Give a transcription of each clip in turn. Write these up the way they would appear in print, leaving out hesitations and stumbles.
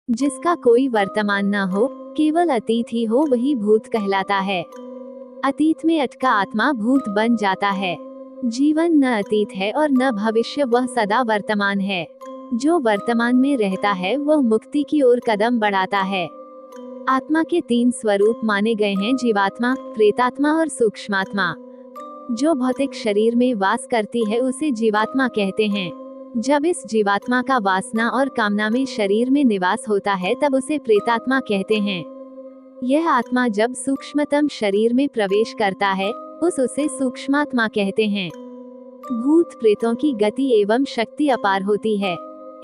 जिसका कोई वर्तमान न हो, केवल अतीत ही हो, वही भूत कहलाता है। अतीत में अटका आत्मा भूत बन जाता है। जीवन न अतीत है और न भविष्य, वह सदा वर्तमान है। जो वर्तमान में रहता है वह मुक्ति की ओर कदम बढ़ाता है। आत्मा के 3 स्वरूप माने गए हैं: जीवात्मा, प्रेतात्मा और सूक्ष्मात्मा। जो भौतिक शरीर में वास करती है उसे जीवात्मा कहते हैं। जब इस जीवात्मा का वासना और कामना में शरीर में निवास होता है तब उसे प्रेतात्मा कहते हैं। यह आत्मा जब सूक्ष्मतम शरीर में प्रवेश करता है उसे सूक्ष्मात्मा कहते हैं। भूत प्रेतों की गति एवं शक्ति अपार होती है।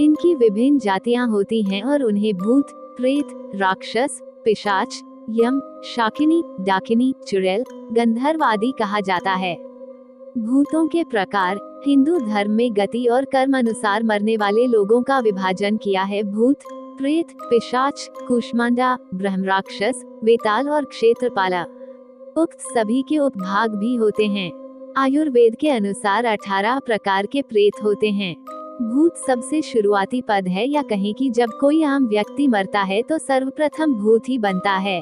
इनकी विभिन्न जातियां होती हैं और उन्हें भूत, प्रेत, राक्षस, पिशाच, यम, शाकिनी, डाकिनी, चुड़ैल, गंधर्व आदि कहा जाता है। भूतों के प्रकार: हिंदू धर्म में गति और कर्म अनुसार मरने वाले लोगों का विभाजन किया है: भूत, प्रेत, पिशाच, कूष्मांडा, ब्रह्मराक्षस, वेताल और क्षेत्रपाला। उक्त सभी के उपभाग भी होते हैं। आयुर्वेद के अनुसार 18 प्रकार के प्रेत होते हैं। भूत सबसे शुरुआती पद है, या कहें कि जब कोई आम व्यक्ति मरता है तो सर्वप्रथम भूत ही बनता है।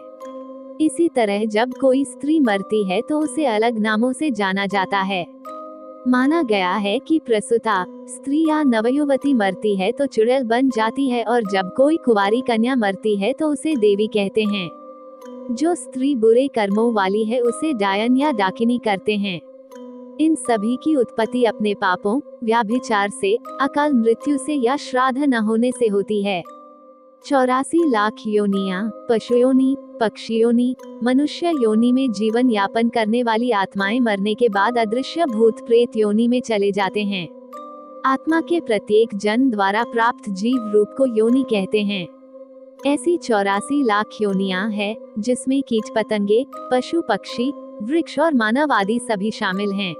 इसी तरह जब कोई स्त्री मरती है तो उसे अलग नामों से जाना जाता है। माना गया है कि प्रसूता स्त्री या नवयुवती मरती है तो चुड़ैल बन जाती है, और जब कोई कुंवारी कन्या मरती है तो उसे देवी कहते हैं। जो स्त्री बुरे कर्मों वाली है उसे डायन या डाकिनी करते हैं। इन सभी की उत्पत्ति अपने पापों, व्याभिचार से, अकाल मृत्यु से या श्राद्ध न होने से होती है। 84 लाख योनियां, पशु योनि, पक्षी योनि, मनुष्य योनि में जीवन यापन करने वाली आत्माएं मरने के बाद अदृश्य भूत प्रेत योनि में चले जाते हैं। आत्मा के प्रत्येक जन्म द्वारा प्राप्त जीव रूप को योनि कहते हैं। ऐसी 84 लाख योनियां हैं, जिसमें कीट पतंगे, पशु पक्षी, वृक्ष और मानव आदि सभी शामिल हैं।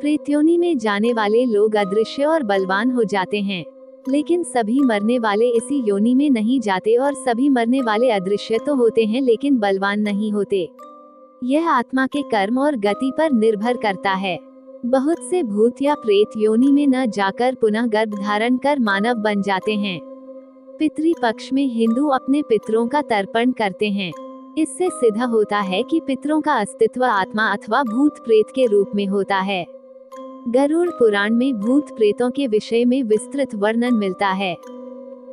प्रेत योनि में जाने वाले लोग अदृश्य और बलवान हो जाते हैं, लेकिन सभी मरने वाले इसी योनि में नहीं जाते, और सभी मरने वाले अदृश्य तो होते हैं लेकिन बलवान नहीं होते। यह आत्मा के कर्म और गति पर निर्भर करता है। बहुत से भूत या प्रेत योनि में न जाकर पुनः गर्भ धारण कर मानव बन जाते हैं। पितृ पक्ष में हिंदू अपने पितरों का तर्पण करते हैं। इससे सिद्ध होता है कि पितरों का अस्तित्व आत्मा अथवा भूत प्रेत के रूप में होता है। गरुड़ पुराण में भूत प्रेतों के विषय में विस्तृत वर्णन मिलता है।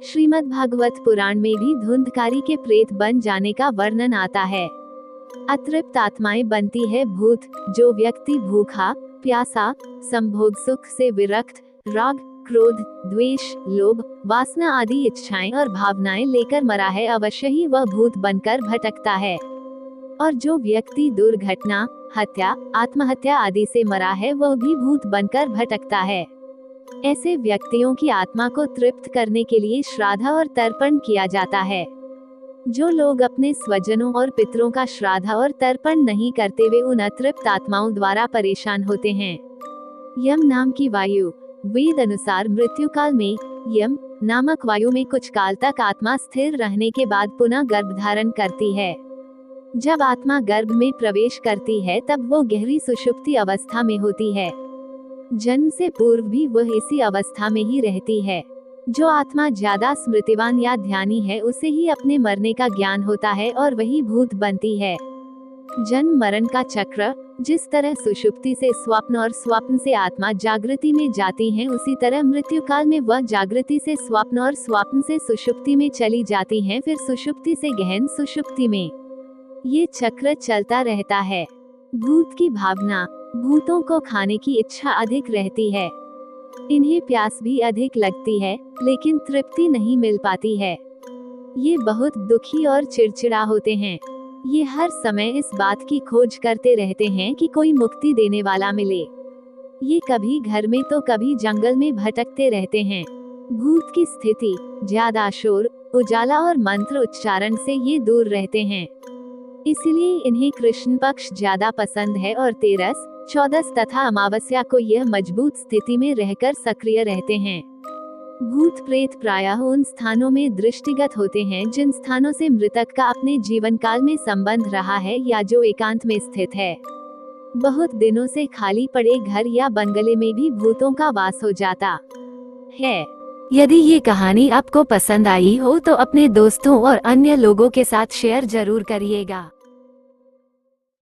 श्रीमद् भागवत पुराण में भी धुंधकारी के प्रेत बन जाने का वर्णन आता है। अतृप्त आत्माएं बनती है भूत। जो व्यक्ति भूखा, प्यासा, संभोग सुख से विरक्त, राग, क्रोध, द्वेष, लोभ, वासना आदि इच्छाएं और भावनाएं लेकर मरा है, अवश्य ही वह भूत बनकर भटकता है। और जो व्यक्ति दुर्घटना, हत्या, आत्महत्या आदि से मरा है, वह भी भूत बनकर भटकता है। ऐसे व्यक्तियों की आत्मा को तृप्त करने के लिए श्राद्ध और तर्पण किया जाता है। जो लोग अपने स्वजनों और पितरों का श्राद्ध और तर्पण नहीं करते वे उन अतृप्त आत्माओं द्वारा परेशान होते हैं। यम नाम की वायु: वेद अनुसार मृत्यु काल में यम नामक वायु में कुछ काल तक आत्मा स्थिर रहने के बाद पुनः गर्भ धारण करती है। जब आत्मा गर्भ में प्रवेश करती है तब वो गहरी सुषुप्ति अवस्था में होती है। जन्म से पूर्व भी वह इसी अवस्था में ही रहती है। जो आत्मा ज्यादा स्मृतिवान या ध्यानी है उसे ही अपने मरने का ज्ञान होता है और वही भूत बनती है। जन्म मरण का चक्र: जिस तरह सुषुप्ति से स्वप्न और स्वप्न से आत्मा जागृति में जाती हैं, उसी तरह मृत्यु काल में वह जागृति से स्वप्न और स्वप्न से सुषुप्ति में चली जाती हैं, फिर सुषुप्ति से गहन सुषुप्ति में। ये चक्र चलता रहता है। भूत की भावना: भूतों को खाने की इच्छा अधिक रहती है। इन्हें प्यास भी अधिक लगती है, लेकिन तृप्ति नहीं मिल पाती है। ये बहुत दुखी और चिड़चिड़ा होते हैं। ये हर समय इस बात की खोज करते रहते हैं कि कोई मुक्ति देने वाला मिले। ये कभी घर में तो कभी जंगल में भटकते रहते हैं। भूत की स्थिति: ज्यादा शोर, उजाला और मंत्र उच्चारण से ये दूर रहते हैं। इसलिए इन्हें कृष्ण पक्ष ज्यादा पसंद है और 13, 14 तथा अमावस्या को यह मजबूत स्थिति में रहकर सक्रिय रहते हैं। भूत प्रेत प्रायः उन स्थानों में दृष्टिगत होते हैं जिन स्थानों से मृतक का अपने जीवन काल में संबंध रहा है या जो एकांत में स्थित है। बहुत दिनों से खाली पड़े घर या बंगले में भी भूतों का वास हो जाता है। यदि ये कहानी आपको पसंद आई हो तो अपने दोस्तों और अन्य लोगों के साथ शेयर जरूर करिएगा।